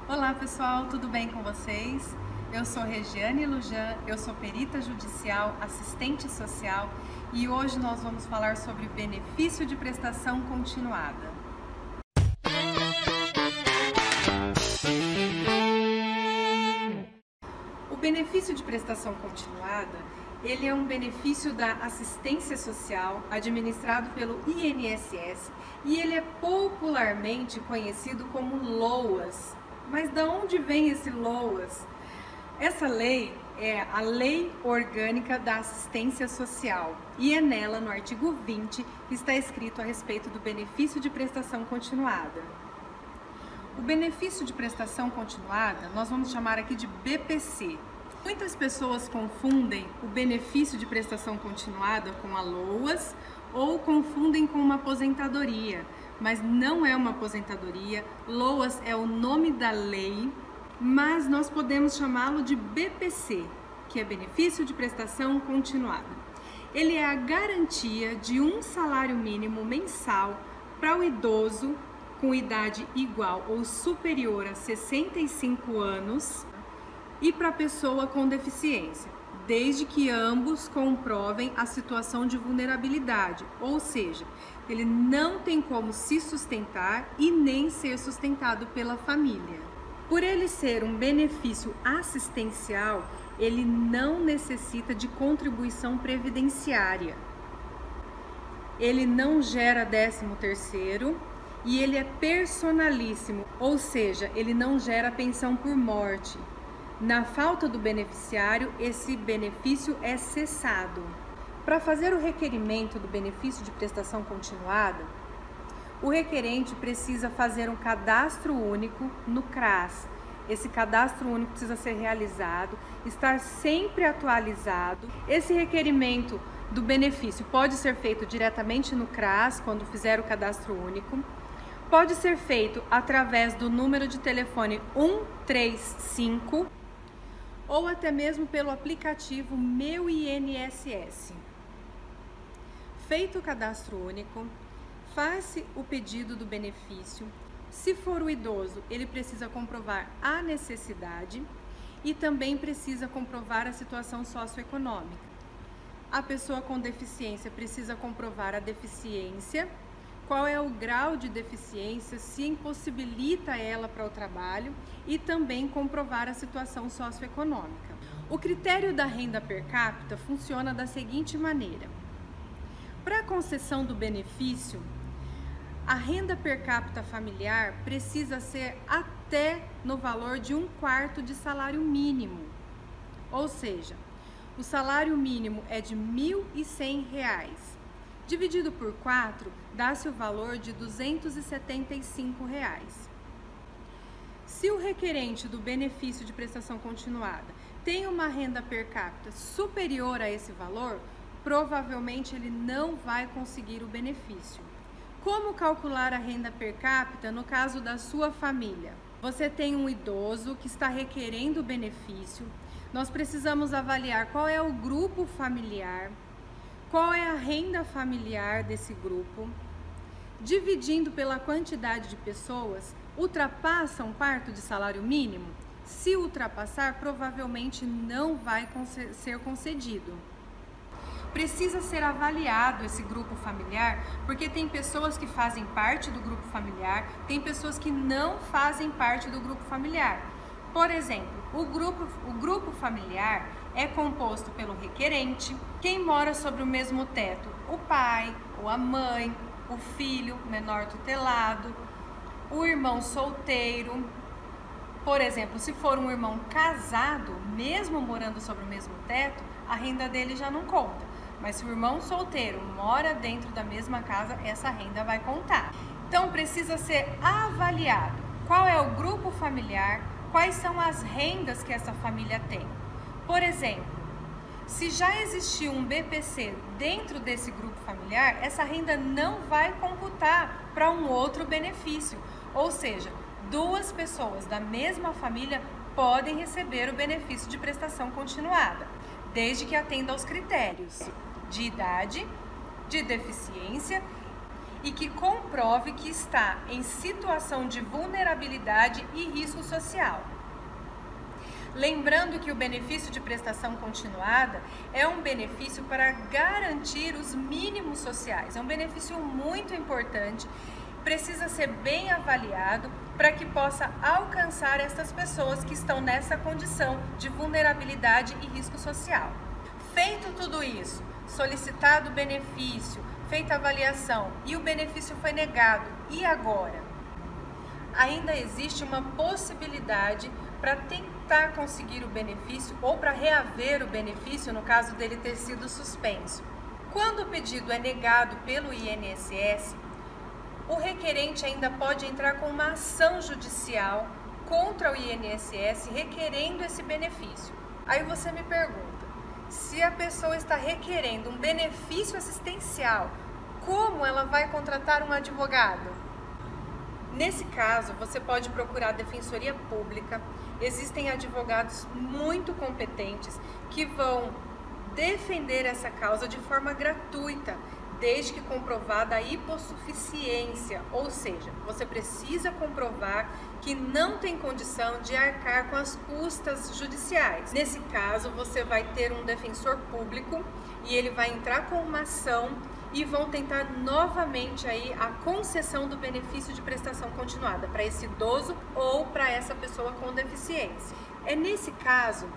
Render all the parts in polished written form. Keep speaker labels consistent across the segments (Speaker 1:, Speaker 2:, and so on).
Speaker 1: Olá pessoal, tudo bem com vocês? Eu sou Regiane Lujan, eu sou perita judicial, assistente social e hoje nós vamos falar sobre benefício de prestação continuada. O benefício de prestação continuada, ele é um benefício da assistência social administrado pelo INSS e ele é popularmente conhecido como LOAS. Mas de onde vem esse LOAS? Essa lei é a Lei Orgânica da Assistência Social e é nela, no artigo 20, que está escrito a respeito do benefício de prestação continuada. O benefício de prestação continuada, nós vamos chamar aqui de BPC. Muitas pessoas confundem o benefício de prestação continuada com a LOAS ou confundem com uma aposentadoria, mas não é uma aposentadoria. LOAS é o nome da lei, mas nós podemos chamá-lo de BPC, que é benefício de prestação continuada. Ele é a garantia de um salário mínimo mensal para o idoso com idade igual ou superior a 65 anos e para a pessoa com deficiência, desde que ambos comprovem a situação de vulnerabilidade, ou seja, ele não tem como se sustentar e nem ser sustentado pela família. Por ele ser um benefício assistencial, ele não necessita de contribuição previdenciária. Ele não gera 13º e ele é personalíssimo, ou seja, ele não gera pensão por morte. Na falta do beneficiário, esse benefício é cessado. Para fazer o requerimento do benefício de prestação continuada, o requerente precisa fazer um cadastro único no CRAS. Esse cadastro único precisa ser realizado, estar sempre atualizado. Esse requerimento do benefício pode ser feito diretamente no CRAS, quando fizer o cadastro único. Pode ser feito através do número de telefone 135 ou até mesmo pelo aplicativo Meu INSS. Feito o cadastro único, faz-se o pedido do benefício. Se for o idoso, ele precisa comprovar a necessidade e também precisa comprovar a situação socioeconômica. A pessoa com deficiência precisa comprovar a deficiência, qual é o grau de deficiência, se impossibilita ela para o trabalho e também comprovar a situação socioeconômica. O critério da renda per capita funciona da seguinte maneira. Para a concessão do benefício, a renda per capita familiar precisa ser até no valor de 1/4 de salário mínimo. Ou seja, o salário mínimo é de R$ 1.100. Dividido por 4, dá-se o valor de R$ 275. Se o requerente do benefício de prestação continuada tem uma renda per capita superior a esse valor, provavelmente ele não vai conseguir o benefício. Como calcular a renda per capita no caso da sua família? Você tem um idoso que está requerendo o benefício, nós precisamos avaliar qual é o grupo familiar, qual é a renda familiar desse grupo, dividindo pela quantidade de pessoas, ultrapassa 1/4 de salário mínimo? Se ultrapassar, provavelmente não vai ser concedido. Precisa ser avaliado esse grupo familiar, porque tem pessoas que fazem parte do grupo familiar, tem pessoas que não fazem parte do grupo familiar. Por exemplo, o grupo familiar é composto pelo requerente, quem mora sobre o mesmo teto, o pai ou a mãe, o filho menor tutelado, o irmão solteiro. Por exemplo, se for um irmão casado, mesmo morando sobre o mesmo teto, a renda dele já não conta. Mas se o irmão solteiro mora dentro da mesma casa, essa renda vai contar. Então precisa ser avaliado qual é o grupo familiar, quais são as rendas que essa família tem. Por exemplo, se já existiu um BPC dentro desse grupo familiar, essa renda não vai computar para um outro benefício. Ou seja, duas pessoas da mesma família podem receber o benefício de prestação continuada, desde que atenda aos critérios de idade, de deficiência e que comprove que está em situação de vulnerabilidade e risco social. Lembrando que o benefício de prestação continuada é um benefício para garantir os mínimos sociais. É um benefício muito importante, precisa ser bem avaliado para que possa alcançar essas pessoas que estão nessa condição de vulnerabilidade e risco social. Feito tudo isso, solicitado o benefício, feita a avaliação e o benefício foi negado, e agora? Ainda existe uma possibilidade para tentar conseguir o benefício ou para reaver o benefício no caso dele ter sido suspenso. Quando o pedido é negado pelo INSS, o requerente ainda pode entrar com uma ação judicial contra o INSS requerendo esse benefício. Aí você me pergunta, se a pessoa está requerendo um benefício assistencial, como ela vai contratar um advogado? Nesse caso, você pode procurar a Defensoria Pública. Existem advogados muito competentes que vão defender essa causa de forma gratuita, desde que comprovada a hipossuficiência, ou seja, você precisa comprovar que não tem condição de arcar com as custas judiciais. Nesse caso, você vai ter um defensor público e ele vai entrar com uma ação e vão tentar novamente aí a concessão do benefício de prestação continuada para esse idoso ou para essa pessoa com deficiência. É nesse caso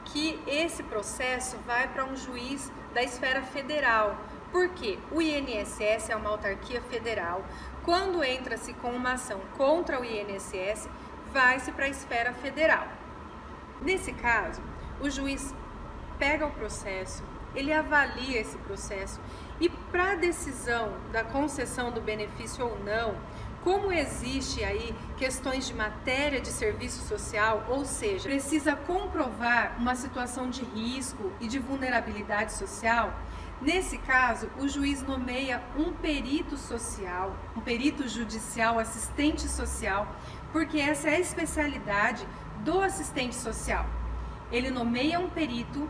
Speaker 1: que esse processo vai para um juiz da esfera federal, porque o INSS é uma autarquia federal. Quando entra-se com uma ação contra o INSS, vai-se para a esfera federal. Nesse caso, o juiz pega o processo, ele avalia esse processo e para a decisão da concessão do benefício ou não, como existe aí questões de matéria de serviço social, ou seja, precisa comprovar uma situação de risco e de vulnerabilidade social, nesse caso, o juiz nomeia um perito social, um perito judicial, assistente social, porque essa é a especialidade do assistente social. Ele nomeia um perito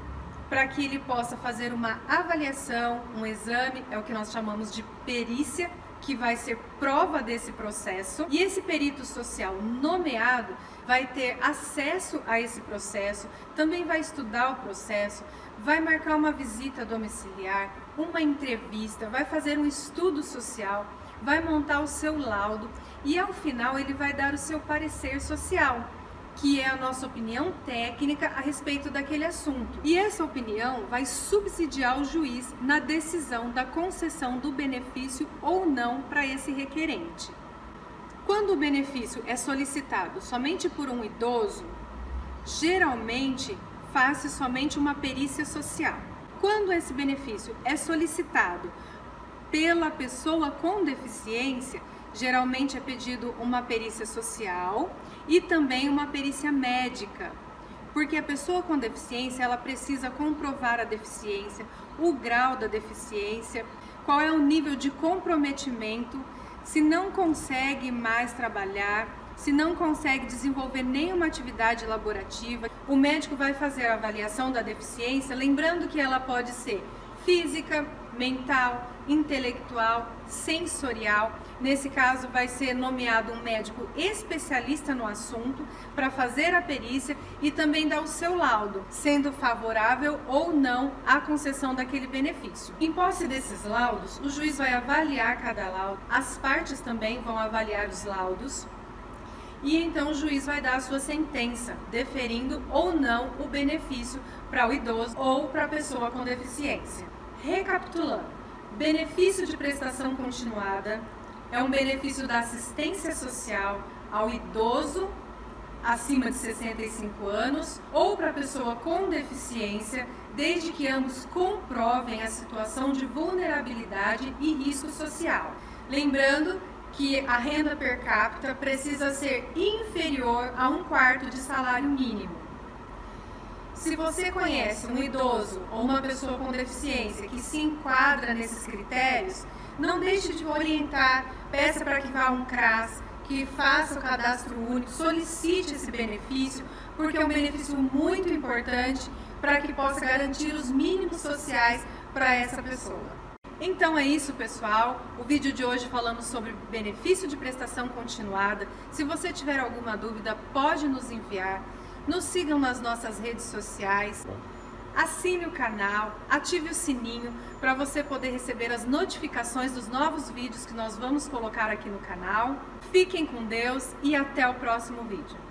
Speaker 1: para que ele possa fazer uma avaliação, um exame, é o que nós chamamos de perícia, que vai ser prova desse processo, e esse perito social nomeado vai ter acesso a esse processo, também vai estudar o processo, vai marcar uma visita domiciliar, uma entrevista, vai fazer um estudo social, vai montar o seu laudo e ao final ele vai dar o seu parecer social, que é a nossa opinião técnica a respeito daquele assunto. E essa opinião vai subsidiar o juiz na decisão da concessão do benefício ou não para esse requerente. Quando o benefício é solicitado somente por um idoso, geralmente faz-se somente uma perícia social. Quando esse benefício é solicitado pela pessoa com deficiência, geralmente é pedido uma perícia social e também uma perícia médica, porque a pessoa com deficiência ela precisa comprovar a deficiência, o grau da deficiência, qual é o nível de comprometimento, se não consegue mais trabalhar, se não consegue desenvolver nenhuma atividade laborativa. O médico vai fazer a avaliação da deficiência, lembrando que ela pode ser física, mental, intelectual, sensorial. Nesse caso vai ser nomeado um médico especialista no assunto para fazer a perícia e também dar o seu laudo, sendo favorável ou não à concessão daquele benefício. Em posse desses laudos, o juiz vai avaliar cada laudo, as partes também vão avaliar os laudos e então o juiz vai dar a sua sentença, deferindo ou não o benefício para o idoso ou para a pessoa com deficiência. Recapitulando, benefício de prestação continuada é um benefício da assistência social ao idoso acima de 65 anos ou para a pessoa com deficiência, desde que ambos comprovem a situação de vulnerabilidade e risco social. Lembrando que a renda per capita precisa ser inferior a 1/4 de salário mínimo. Se você conhece um idoso ou uma pessoa com deficiência que se enquadra nesses critérios, não deixe de orientar, peça para que vá a um CRAS, que faça o cadastro único, solicite esse benefício, porque é um benefício muito importante para que possa garantir os mínimos sociais para essa pessoa. Então é isso, pessoal. O vídeo de hoje falamos sobre benefício de prestação continuada. Se você tiver alguma dúvida, pode nos enviar. Nos sigam nas nossas redes sociais. Assine o canal, ative o sininho para você poder receber as notificações dos novos vídeos que nós vamos colocar aqui no canal. Fiquem com Deus e até o próximo vídeo.